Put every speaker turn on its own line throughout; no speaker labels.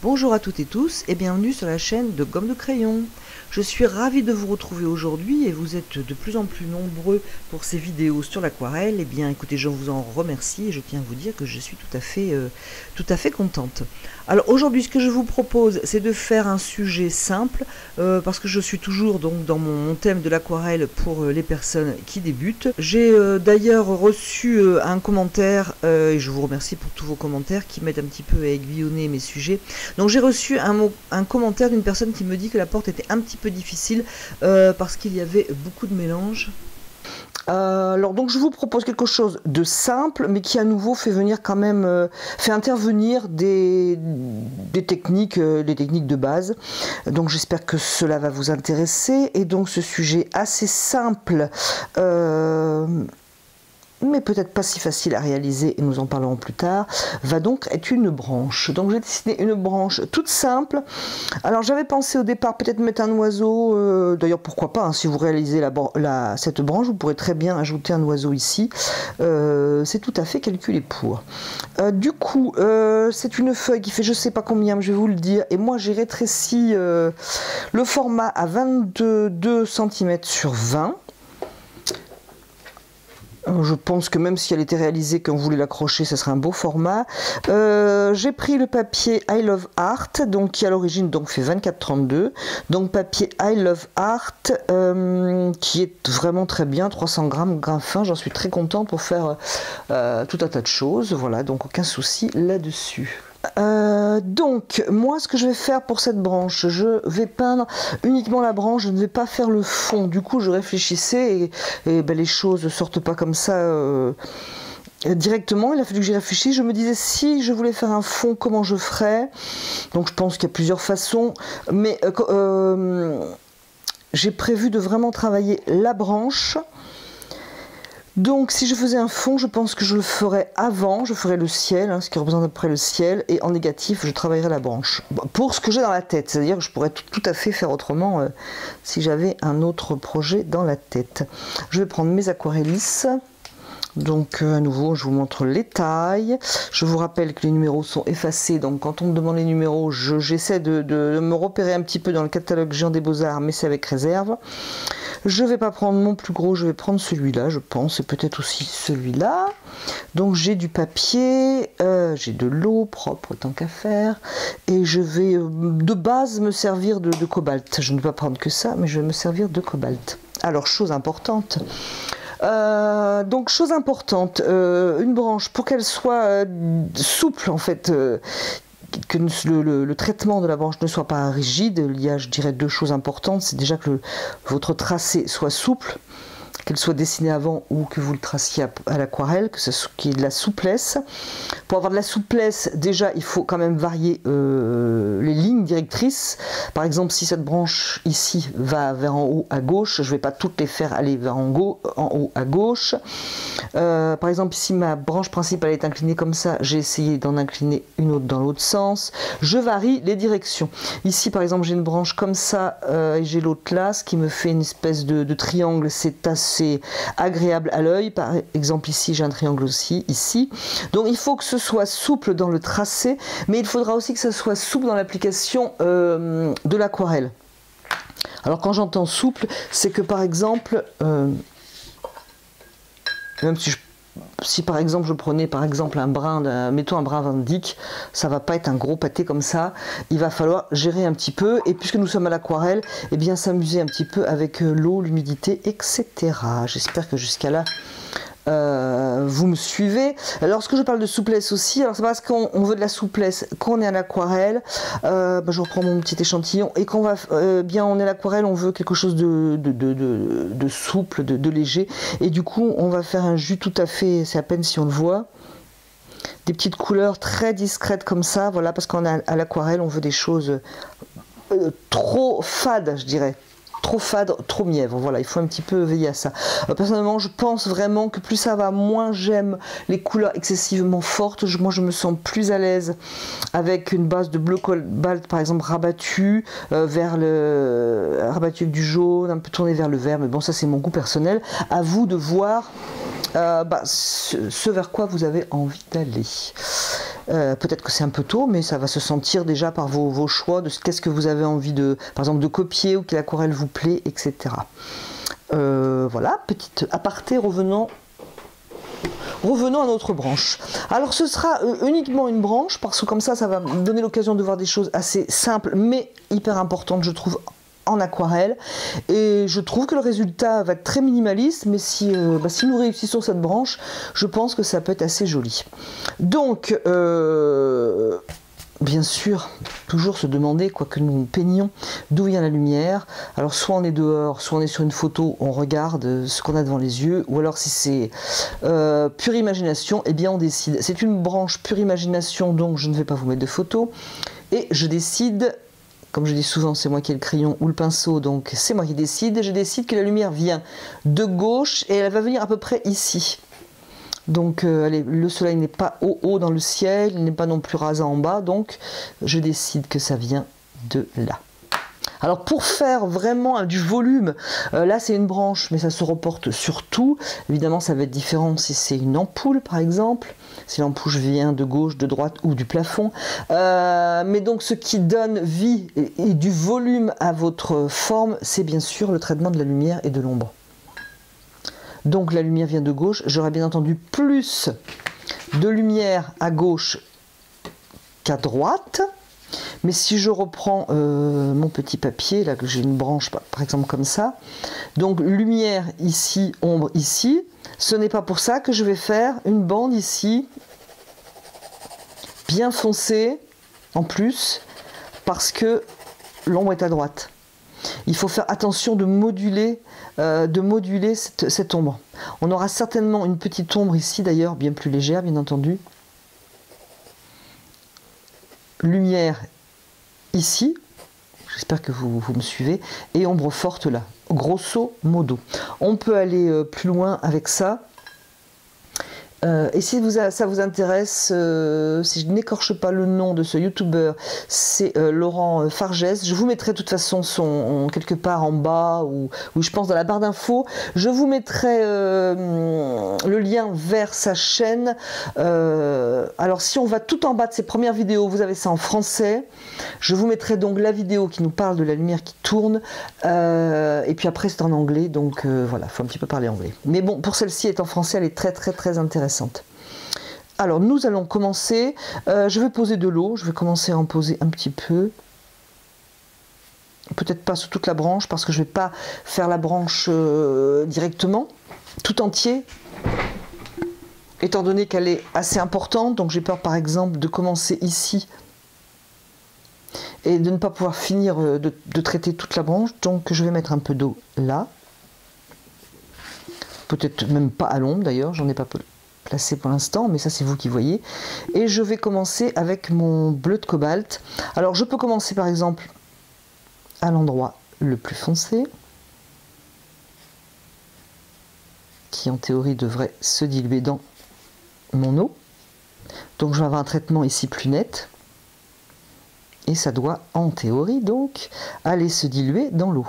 Bonjour à toutes et tous et bienvenue sur la chaîne de Gomme de Crayon. Je suis ravie de vous retrouver aujourd'hui et vous êtes de plus en plus nombreux pour ces vidéos sur l'aquarelle. Eh bien écoutez, je vous en remercie et je tiens à vous dire que je suis tout à fait contente. Alors aujourd'hui, ce que je vous propose, c'est de faire un sujet simple parce que je suis toujours donc dans mon thème de l'aquarelle pour les personnes qui débutent. J'ai d'ailleurs reçu un commentaire et je vous remercie pour tous vos commentaires qui m'aident un petit peu à aiguillonner mes sujets. Donc j'ai reçu un commentaire d'une personne qui me dit que la porte était un petit peu difficile parce qu'il y avait beaucoup de mélange. Alors donc je vous propose quelque chose de simple mais qui à nouveau fait venir quand même fait intervenir des techniques de base. Donc j'espère que cela va vous intéresser et donc ce sujet assez simple mais peut-être pas si facile à réaliser, et nous en parlerons plus tard, va donc être une branche. Donc j'ai dessiné une branche toute simple. Alors j'avais pensé au départ peut-être mettre un oiseau, d'ailleurs pourquoi pas, hein, si vous réalisez cette branche, vous pourrez très bien ajouter un oiseau ici, c'est tout à fait calculé pour. Du coup, c'est une feuille qui fait je sais pas combien, je vais vous le dire, et moi j'ai rétréci le format à 22 cm sur 20. Je pense que même si elle était réalisée quand vous voulez l'accrocher, ça serait un beau format. J'ai pris le papier I Love Art, donc qui à l'origine donc fait 24-32. Donc papier I Love Art, qui est vraiment très bien, 300 grammes, grain fin. J'en suis très contente pour faire tout un tas de choses. Voilà, donc aucun souci là-dessus. Donc moi ce que je vais faire pour cette branche, je vais peindre uniquement la branche, je ne vais pas faire le fond. Du coup je réfléchissais et ben, les choses ne sortent pas comme ça directement. Il a fallu que j'y réfléchisse. Je me disais si je voulais faire un fond, comment je ferais. Donc je pense qu'il y a plusieurs façons, mais j'ai prévu de vraiment travailler la branche. Donc si je faisais un fond, je pense que je le ferais avant, je ferais le ciel, hein, ce qui représente à peu près le ciel, et en négatif, je travaillerais la branche. Pour ce que j'ai dans la tête, c'est-à-dire que je pourrais tout à fait faire autrement si j'avais un autre projet dans la tête. Je vais prendre mes aquarellis. Donc à nouveau je vous montre les tailles, je vous rappelle que les numéros sont effacés, donc quand on me demande les numéros j'essaie de me repérer un petit peu dans le catalogue Géant des Beaux-Arts, mais c'est avec réserve. Je vais pas prendre mon plus gros, je vais prendre celui-là je pense, et peut-être aussi celui-là. Donc j'ai du papier, j'ai de l'eau propre tant qu'à faire, et je vais de base me servir de cobalt. Je ne vais pas prendre que ça, mais je vais me servir de cobalt. Alors chose importante, donc chose importante, une branche pour qu'elle soit souple en fait, que le traitement de la branche ne soit pas rigide, il y a je dirais deux choses importantes. C'est déjà que votre tracé soit souple, qu'elle soit dessinée avant ou que vous le traciez à l'aquarelle, qu'il y ait de la souplesse. Pour avoir de la souplesse, déjà il faut quand même varier les lignes directrices. Par exemple, si cette branche ici va vers en haut à gauche, je ne vais pas toutes les faire aller vers en haut à gauche. Par exemple, ici ma branche principale est inclinée comme ça, j'ai essayé d'en incliner une autre dans l'autre sens. Je varie les directions. Ici par exemple j'ai une branche comme ça et j'ai l'autre là, ce qui me fait une espèce de triangle. C'est assez agréable à l'œil. Par exemple ici j'ai un triangle aussi ici. Donc il faut que ce soit souple dans le tracé, mais il faudra aussi que ce soit souple dans l'application de l'aquarelle. Alors quand j'entends souple, c'est que par exemple même si par exemple je prenais par exemple un brin, mettons un brin d'indique, ça va pas être un gros pâté comme ça, il va falloir gérer un petit peu, et puisque nous sommes à l'aquarelle, et bien s'amuser un petit peu avec l'eau, l'humidité, etc. J'espère que jusqu'à là vous me suivez. Lorsque je parle de souplesse aussi, alors c'est parce qu'on veut de la souplesse quand on est à l'aquarelle. Je reprends mon petit échantillon, et qu'on va bien on est à l'aquarelle, on veut quelque chose de souple, de léger, et du coup on va faire un jus tout à fait, c'est à peine si on le voit, des petites couleurs très discrètes comme ça, voilà, parce qu'on est à l'aquarelle, on veut des choses trop fades, je dirais. Trop fade, trop mièvre, voilà, il faut un petit peu veiller à ça. Personnellement, je pense vraiment que plus ça va, moins j'aime les couleurs excessivement fortes. Moi, je me sens plus à l'aise avec une base de bleu cobalt, par exemple, rabattue rabattu avec du jaune, un peu tourné vers le vert, mais bon, ça c'est mon goût personnel. À vous de voir ce vers quoi vous avez envie d'aller. Peut-être que c'est un peu tôt, mais ça va se sentir déjà par vos choix de qu'est-ce que vous avez envie de, par exemple, de copier ou quelle aquarelle vous plaît, etc. Voilà, petite aparté, revenons à notre branche. Alors ce sera uniquement une branche, parce que comme ça va me donner l'occasion de voir des choses assez simples, mais hyper importantes, je trouve, en aquarelle. Et je trouve que le résultat va être très minimaliste, mais si nous réussissons cette branche, je pense que ça peut être assez joli. Donc, bien sûr, toujours se demander, quoi que nous peignions, d'où vient la lumière. Alors soit on est dehors, soit on est sur une photo, on regarde ce qu'on a devant les yeux, ou alors si c'est pure imagination, eh bien on décide. C'est une branche pure imagination, donc je ne vais pas vous mettre de photos. Et je décide, comme je dis souvent, c'est moi qui ai le crayon ou le pinceau, donc c'est moi qui décide. Je décide que la lumière vient de gauche et elle va venir à peu près ici. Donc allez, le soleil n'est pas haut dans le ciel, il n'est pas non plus rasant en bas, donc je décide que ça vient de là. Alors pour faire vraiment du volume, là c'est une branche, mais ça se reporte sur tout. Évidemment ça va être différent si c'est une ampoule par exemple, si l'ampoule vient de gauche, de droite ou du plafond. Mais donc ce qui donne vie et du volume à votre forme, c'est bien sûr le traitement de la lumière et de l'ombre. Donc la lumière vient de gauche, j'aurais bien entendu plus de lumière à gauche qu'à droite. Mais si je reprends mon petit papier, là que j'ai une branche par exemple comme ça, donc lumière ici, ombre ici, ce n'est pas pour ça que je vais faire une bande ici, bien foncée en plus, parce que l'ombre est à droite. Il faut faire attention de moduler cette ombre. On aura certainement une petite ombre ici d'ailleurs, bien plus légère bien entendu. Lumière ici, j'espère que vous me suivez, et ombre forte là, grosso modo. On peut aller plus loin avec ça. Et si ça vous intéresse, si je n'écorche pas le nom de ce youtubeur, c'est Laurent Fargès. Je vous mettrai de toute façon quelque part en bas ou je pense dans la barre d'infos. Je vous mettrai le lien vers sa chaîne. Alors si on va tout en bas de ses premières vidéos, vous avez ça en français. Je vous mettrai donc la vidéo qui nous parle de la lumière qui tourne. Et puis après c'est en anglais, donc voilà, il faut un petit peu parler anglais. Mais bon, pour celle-ci, elle est en français, elle est très très très intéressante. Alors nous allons commencer, je vais poser de l'eau, je vais commencer à en poser un petit peu, peut-être pas sur toute la branche parce que je ne vais pas faire la branche directement, tout entier, étant donné qu'elle est assez importante, donc j'ai peur par exemple de commencer ici et de ne pas pouvoir finir de traiter toute la branche, donc je vais mettre un peu d'eau là, peut-être même pas à l'ombre d'ailleurs, j'en ai pas placé pour l'instant, mais ça c'est vous qui voyez. Et je vais commencer avec mon bleu de cobalt. Alors je peux commencer par exemple à l'endroit le plus foncé, qui en théorie devrait se diluer dans mon eau. Donc je vais avoir un traitement ici plus net. Et ça doit en théorie donc aller se diluer dans l'eau.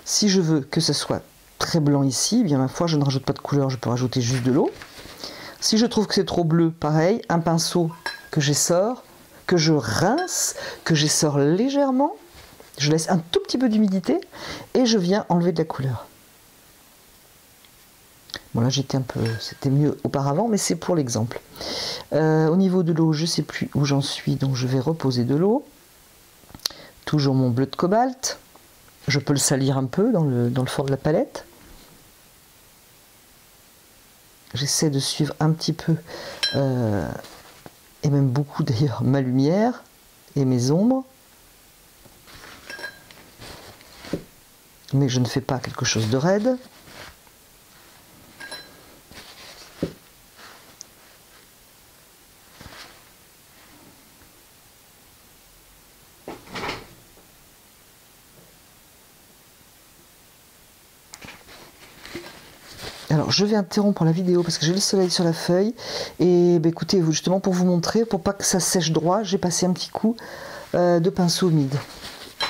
Si je veux que ce soit très blanc ici, eh bien ma foi je ne rajoute pas de couleur, je peux rajouter juste de l'eau. Si je trouve que c'est trop bleu, pareil, un pinceau que j'essore, que je rince, que j'essore légèrement, je laisse un tout petit peu d'humidité et je viens enlever de la couleur. Bon là j'étais un peu, c'était mieux auparavant, mais c'est pour l'exemple. Au niveau de l'eau, je ne sais plus où j'en suis, donc je vais reposer de l'eau. Toujours mon bleu de cobalt. Je peux le salir un peu dans le fond de la palette. J'essaie de suivre un petit peu, et même beaucoup d'ailleurs, ma lumière et mes ombres. Mais je ne fais pas quelque chose de raide. Alors je vais interrompre la vidéo parce que j'ai le soleil sur la feuille et bah, écoutez, justement pour vous montrer, pour pas que ça sèche droit, j'ai passé un petit coup de pinceau humide.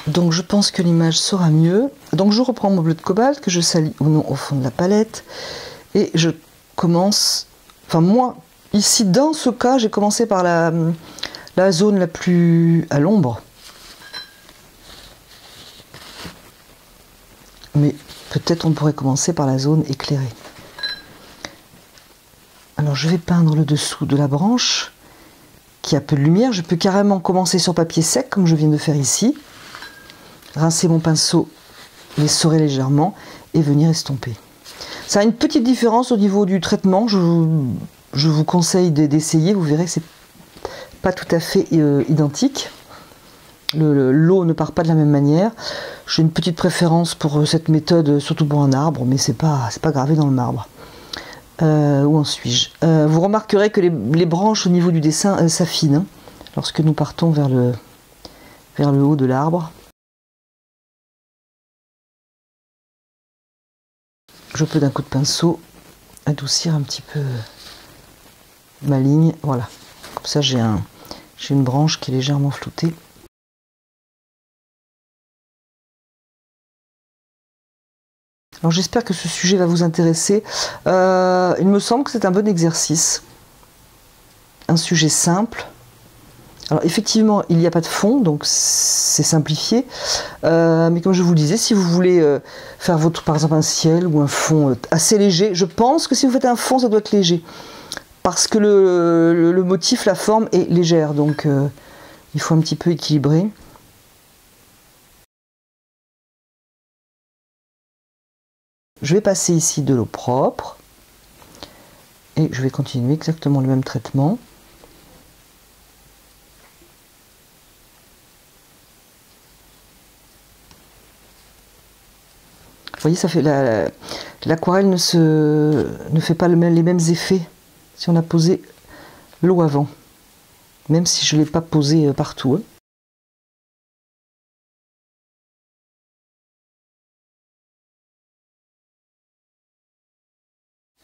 Donc je pense que l'image sera mieux. Donc je reprends mon bleu de cobalt que je salis ou non au fond de la palette et je commence, enfin moi ici, dans ce cas, j'ai commencé par la zone la plus à l'ombre. Mais peut-être on pourrait commencer par la zone éclairée. Alors je vais peindre le dessous de la branche qui a peu de lumière. Je peux carrément commencer sur papier sec comme je viens de faire ici. Rincer mon pinceau, l'essorer légèrement et venir estomper. Ça a une petite différence au niveau du traitement. Je vous conseille d'essayer. Vous verrez que c'est pas tout à fait identique. L'eau ne part pas de la même manière. J'ai une petite préférence pour cette méthode, surtout pour un arbre, mais c'est pas gravé dans le marbre. Où en suis-je? Vous remarquerez que les branches au niveau du dessin s'affinent hein, lorsque nous partons vers le haut de l'arbre. Je peux d'un coup de pinceau adoucir un petit peu ma ligne. Voilà. Comme ça j'ai une branche qui est légèrement floutée. Alors j'espère que ce sujet va vous intéresser. Il me semble que c'est un bon exercice. Un sujet simple. Alors effectivement, il n'y a pas de fond, donc c'est simplifié. Mais comme je vous le disais, si vous voulez faire par exemple un ciel ou un fond assez léger, je pense que si vous faites un fond, ça doit être léger. Parce que le motif, la forme est légère, donc il faut un petit peu équilibrer. Je vais passer ici de l'eau propre et je vais continuer exactement le même traitement. Vous voyez, ça fait l'aquarelle ne fait pas les mêmes effets si on a posé l'eau avant, même si je ne l'ai pas posé partout. Hein.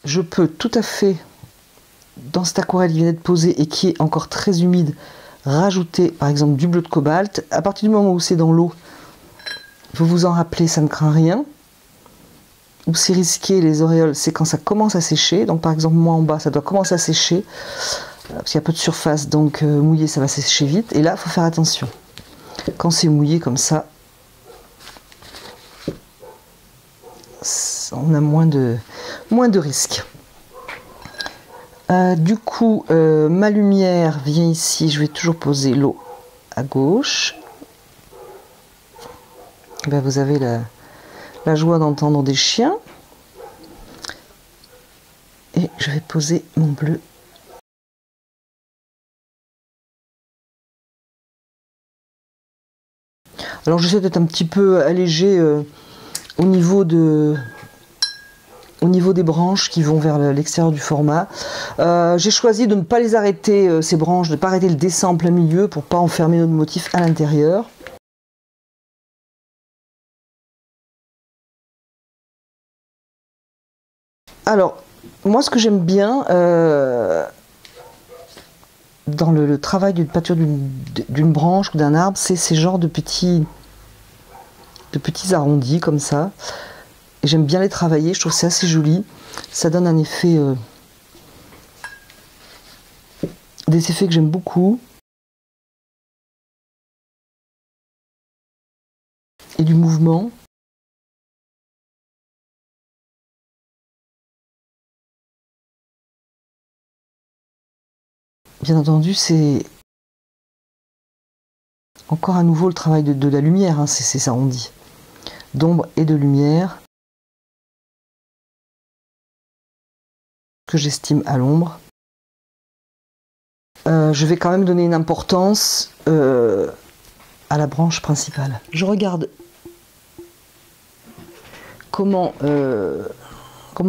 Je peux tout à fait, dans cette aquarelle qui vient d'être posée et qui est encore très humide, rajouter par exemple du bleu de cobalt. À partir du moment où c'est dans l'eau, vous vous en rappelez, ça ne craint rien. Où c'est risqué les auréoles, c'est quand ça commence à sécher. Donc par exemple moi en bas, ça doit commencer à sécher. Parce qu'il y a peu de surface, donc mouillé, ça va sécher vite. Et là, il faut faire attention. Quand c'est mouillé comme ça, on a moins de risques. Du coup, ma lumière vient ici. Je vais toujours poser l'eau à gauche. Ben, vous avez la joie d'entendre des chiens. Et je vais poser mon bleu. Alors j'essaie d'être un petit peu allégé au niveau des branches qui vont vers l'extérieur du format. J'ai choisi de ne pas les arrêter, ces branches, de ne pas arrêter le dessin en plein milieu pour ne pas enfermer notre motif à l'intérieur. Alors, moi ce que j'aime bien dans le travail d'une peinture d'une branche ou d'un arbre, c'est ces genres de petits arrondis comme ça. Et j'aime bien les travailler, je trouve que c'est assez joli. Ça donne un effet, des effets que j'aime beaucoup. Et du mouvement. Bien entendu, c'est encore à nouveau le travail de la lumière, hein, ces arrondis. D'ombre et de lumière. Que j'estime à l'ombre. Je vais quand même donner une importance à la branche principale. Je regarde comment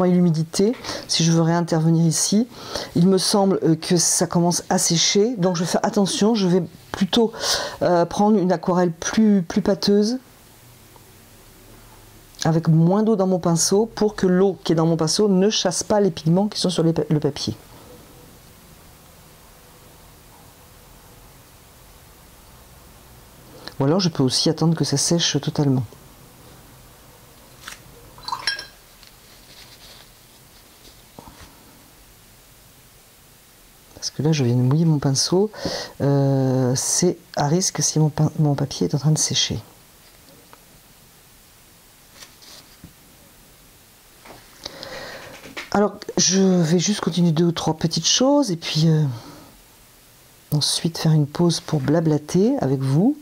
est l'humidité. Si je veux réintervenir ici, il me semble que ça commence à sécher, donc je vais faire attention. Je vais plutôt prendre une aquarelle plus pâteuse, avec moins d'eau dans mon pinceau, pour que l'eau qui est dans mon pinceau ne chasse pas les pigments qui sont sur le papier. Ou alors je peux aussi attendre que ça sèche totalement. que là je viens de mouiller mon pinceau, c'est à risque si mon papier est en train de sécher. Alors je vais juste continuer 2 ou 3 petites choses et puis ensuite faire une pause pour blablater avec vous.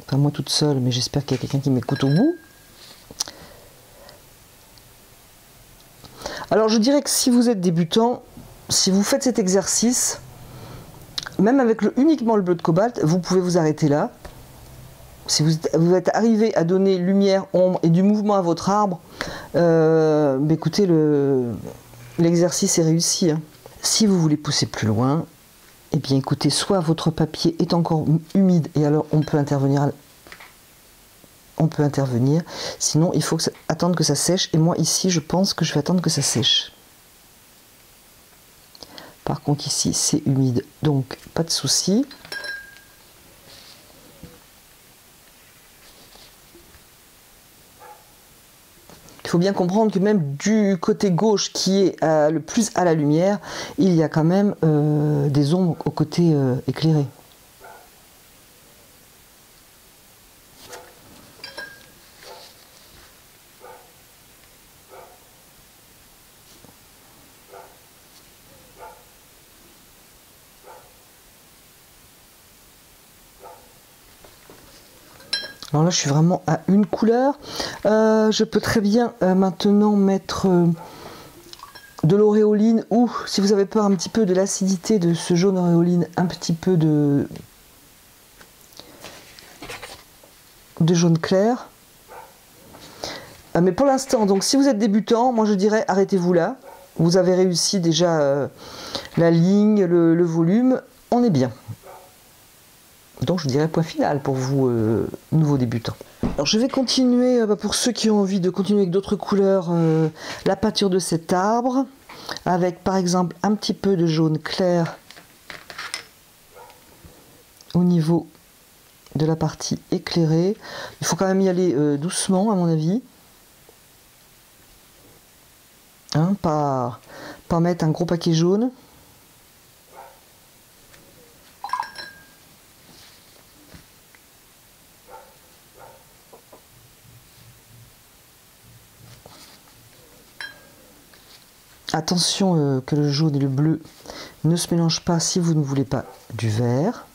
Enfin moi toute seule, mais j'espère qu'il y a quelqu'un qui m'écoute au bout. Alors je dirais que si vous êtes débutant, si vous faites cet exercice, même avec uniquement le bleu de cobalt, vous pouvez vous arrêter là. Si vous êtes arrivé à donner lumière, ombre et du mouvement à votre arbre, écoutez, l'exercice est réussi. Hein. Si vous voulez pousser plus loin, eh bien écoutez, soit votre papier est encore humide et alors on peut intervenir. Sinon il faut attendre que ça sèche. Et moi ici, je pense que je vais attendre que ça sèche. Par contre ici, c'est humide, donc pas de souci. Il faut bien comprendre que même du côté gauche qui est le plus à la lumière, il y a quand même des ombres au côté éclairé. Alors là, je suis vraiment à une couleur. Je peux très bien maintenant mettre de l'auréoline ou, si vous avez peur un petit peu de l'acidité de ce jaune auréoline, un petit peu de jaune clair. Mais pour l'instant, donc si vous êtes débutant, moi je dirais arrêtez-vous là. Vous avez réussi déjà la ligne, le volume, on est bien. Donc je dirais point final pour vous, nouveaux débutants. Alors je vais continuer, pour ceux qui ont envie de continuer avec d'autres couleurs, la peinture de cet arbre, avec par exemple un petit peu de jaune clair au niveau de la partie éclairée. Il faut quand même y aller doucement à mon avis. Hein, pas mettre un gros paquet jaune. Attention que le jaune et le bleu ne se mélangent pas si vous ne voulez pas du vert.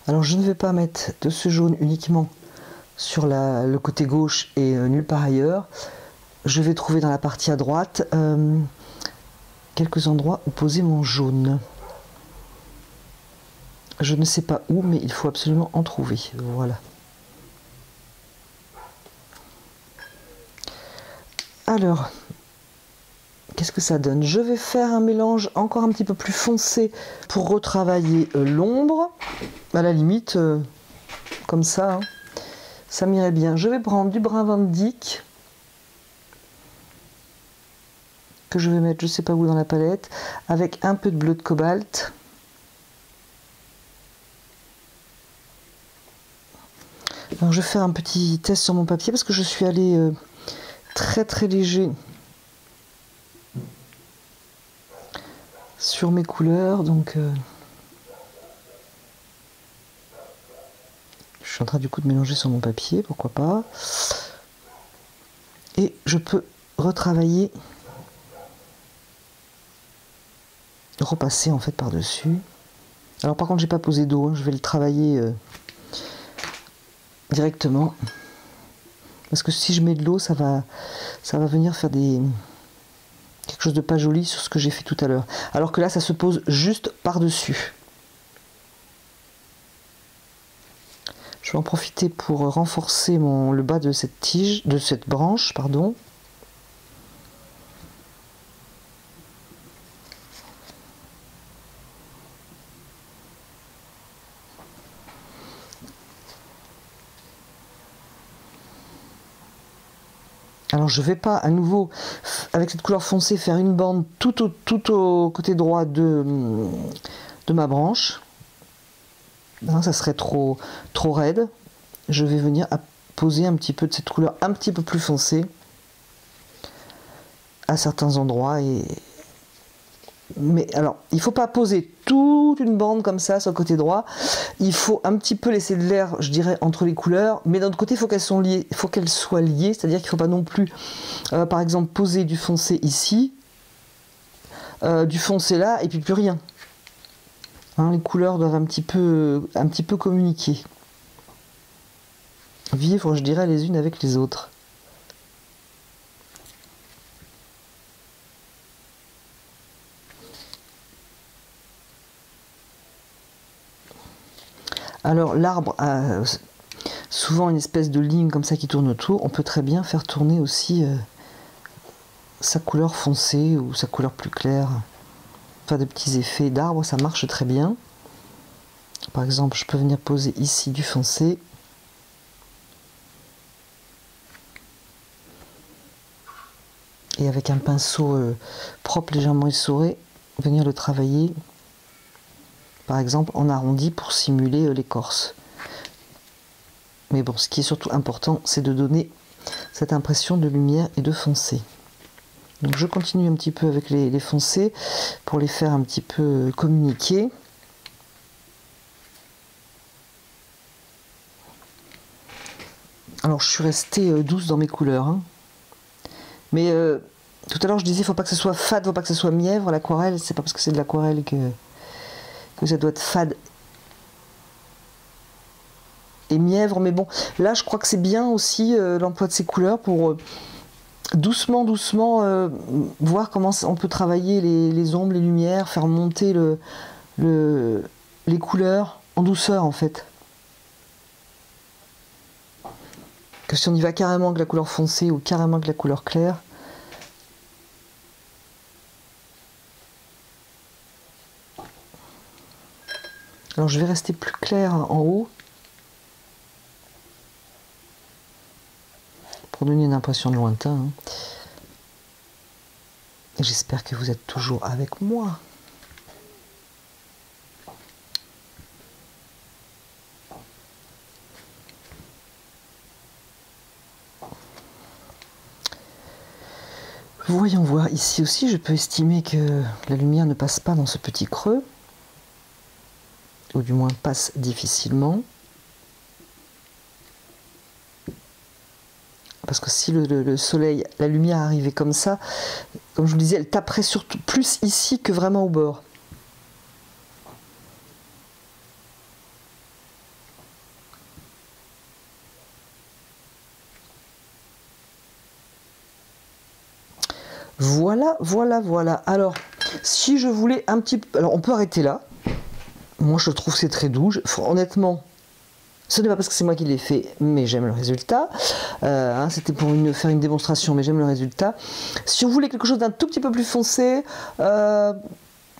Alors je ne vais pas mettre de ce jaune uniquement sur le côté gauche et nulle part ailleurs. Je vais trouver dans la partie à droite quelques endroits où poser mon jaune. Je ne sais pas où, mais il faut absolument en trouver. Voilà. Alors, qu'est-ce que ça donne? Je vais faire un mélange encore un petit peu plus foncé pour retravailler l'ombre. À la limite, comme ça, hein, ça m'irait bien. Je vais prendre du brun Van Dyck que je vais mettre je sais pas où dans la palette, avec un peu de bleu de cobalt. Alors je vais faire un petit test sur mon papier parce que je suis allée très très léger sur mes couleurs, donc je suis en train du coup de mélanger sur mon papier, pourquoi pas. Et je peux retravailler, repasser en fait par dessus. Alors par contre j'ai pas posé d'eau, hein, je vais le travailler directement parce que si je mets de l'eau ça va venir faire quelque chose de pas joli sur ce que j'ai fait tout à l'heure, alors que là ça se pose juste par dessus. Je vais en profiter pour renforcer le bas de cette tige, de cette branche, pardon. Alors je ne vais pas à nouveau, avec cette couleur foncée, faire une bande tout au côté droit de ma branche. hein, ça serait trop raide. Je vais venir poser un petit peu de cette couleur un petit peu plus foncée à certains endroits. Mais alors, il ne faut pas poser toute une bande comme ça sur le côté droit. Il faut un petit peu laisser de l'air, je dirais, entre les couleurs. Mais d'un autre côté, il faut qu'elles soient liées. C'est-à-dire qu'il ne faut pas non plus, par exemple, poser du foncé ici, du foncé là, et puis plus rien. Hein, les couleurs doivent un petit peu communiquer. Vivre, je dirais, les unes avec les autres. Alors l'arbre a souvent une espèce de ligne comme ça qui tourne autour. On peut très bien faire tourner aussi sa couleur foncée ou sa couleur plus claire. Faire des petits effets d'arbre, ça marche très bien. Par exemple, je peux venir poser ici du foncé. Et avec un pinceau propre, légèrement essoré, venir le travailler, par exemple en arrondi pour simuler l'écorce. Mais bon, ce qui est surtout important, c'est de donner cette impression de lumière et de foncé. Donc je continue un petit peu avec les foncés pour les faire un petit peu communiquer. Alors je suis restée douce dans mes couleurs, hein. Mais tout à l'heure je disais, il ne faut pas que ce soit fade, il ne faut pas que ce soit mièvre. L'aquarelle, c'est pas parce que c'est de l'aquarelle que ça doit être fade et mièvre. Mais bon, là je crois que c'est bien aussi l'emploi de ces couleurs pour doucement voir comment on peut travailler les ombres, les lumières, faire monter les couleurs en douceur en fait. Que si on y va carrément avec la couleur foncée ou carrément avec la couleur claire, alors je vais rester plus clair en haut pour donner une impression de lointain, hein. Et j'espère que vous êtes toujours avec moi. Voyons voir, ici aussi je peux estimer que la lumière ne passe pas dans ce petit creux, ou du moins passe difficilement. Parce que si le soleil, la lumière arrivait comme ça, comme je vous le disais, elle taperait surtout plus ici que vraiment au bord. Voilà. Alors, si je voulais un petit peu... Alors, on peut arrêter là. Moi, je trouve que c'est très doux. Honnêtement, ce n'est pas parce que c'est moi qui l'ai fait, mais j'aime le résultat. Hein, c'était pour faire une démonstration, mais j'aime le résultat. Si on voulait quelque chose d'un tout petit peu plus foncé,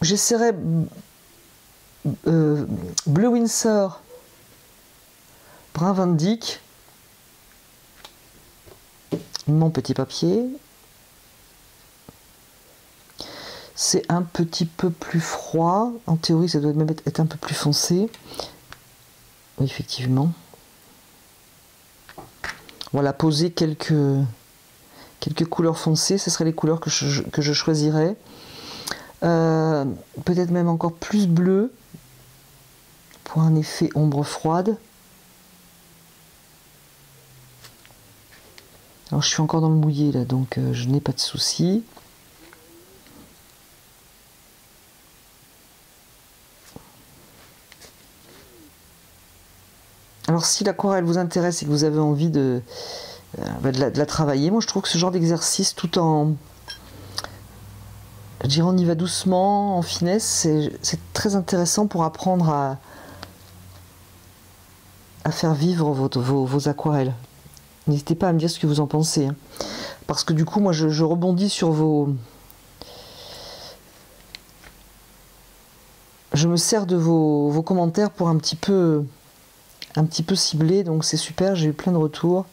j'essaierais bleu Windsor, brun Van Dyck, mon petit papier. C'est un petit peu plus froid. En théorie, ça doit même être un peu plus foncé. Oui, effectivement. Voilà, poser quelques couleurs foncées. Ce seraient les couleurs que je choisirais. Peut-être même encore plus bleu pour un effet ombre froide. Alors, je suis encore dans le mouillé, là, donc je n'ai pas de souci. Alors si l'aquarelle vous intéresse et que vous avez envie de la travailler, moi je trouve que ce genre d'exercice tout en... Je dirais on y va doucement, en finesse, c'est très intéressant pour apprendre à faire vivre vos aquarelles. N'hésitez pas à me dire ce que vous en pensez, hein. Parce que du coup moi je rebondis sur je me sers de vos commentaires pour un petit peu ciblé, donc c'est super, j'ai eu plein de retours.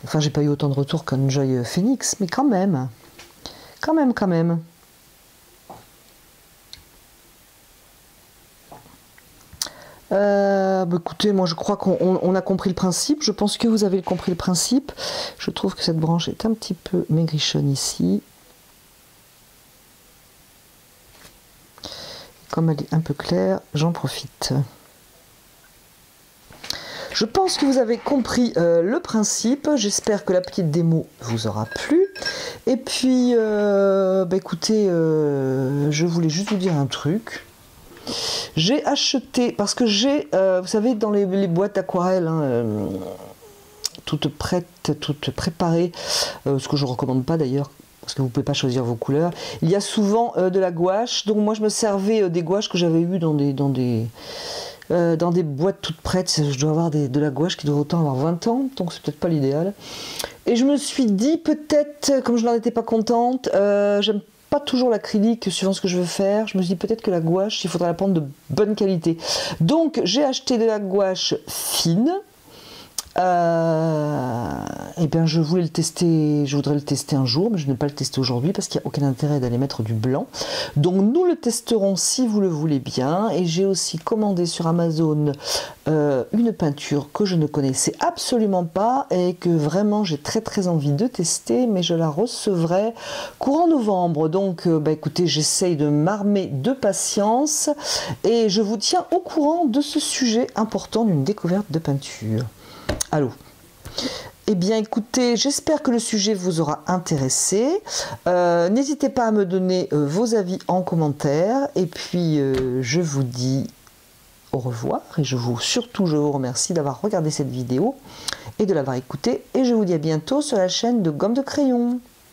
Enfin, j'ai pas eu autant de retours qu'Enjoy Phoenix, mais quand même. Quand même. Bah, écoutez, moi je crois qu'on a compris le principe. Je pense que vous avez compris le principe. Je trouve que cette branche est un petit peu maigrichonne ici. Comme elle est un peu claire, j'en profite. Je pense que vous avez compris le principe. J'espère que la petite démo vous aura plu. Et puis, bah écoutez, je voulais juste vous dire un truc. J'ai acheté, parce que j'ai, vous savez, dans les boîtes d'aquarelle, hein, toutes prêtes, toutes préparées, ce que je ne recommande pas d'ailleurs, parce que vous ne pouvez pas choisir vos couleurs. Il y a souvent de la gouache, donc moi je me servais des gouaches que j'avais eues dans des boîtes toutes prêtes. Je dois avoir de la gouache qui doit autant avoir 20 ans, donc c'est peut-être pas l'idéal. Et je me suis dit, peut-être, comme je n'en étais pas contente, j'aime pas toujours l'acrylique suivant ce que je veux faire. Je me suis dit peut-être que la gouache, il faudrait la prendre de bonne qualité. Donc j'ai acheté de la gouache fine. Et bien je voulais le tester, je voudrais le tester un jour, mais je ne vais pas le tester aujourd'hui parce qu'il n'y a aucun intérêt d'aller mettre du blanc. Donc nous le testerons si vous le voulez bien. Et j'ai aussi commandé sur Amazon une peinture que je ne connaissais absolument pas et que vraiment j'ai très envie de tester, mais je la recevrai courant novembre. Donc bah écoutez, j'essaye de m'armer de patience et je vous tiens au courant de ce sujet important d'une découverte de peinture. Allô. Eh bien écoutez, j'espère que le sujet vous aura intéressé. N'hésitez pas à me donner vos avis en commentaire. Et puis je vous dis au revoir. Et surtout je vous remercie d'avoir regardé cette vidéo et de l'avoir écoutée. Et je vous dis à bientôt sur la chaîne de Gomme de Crayon.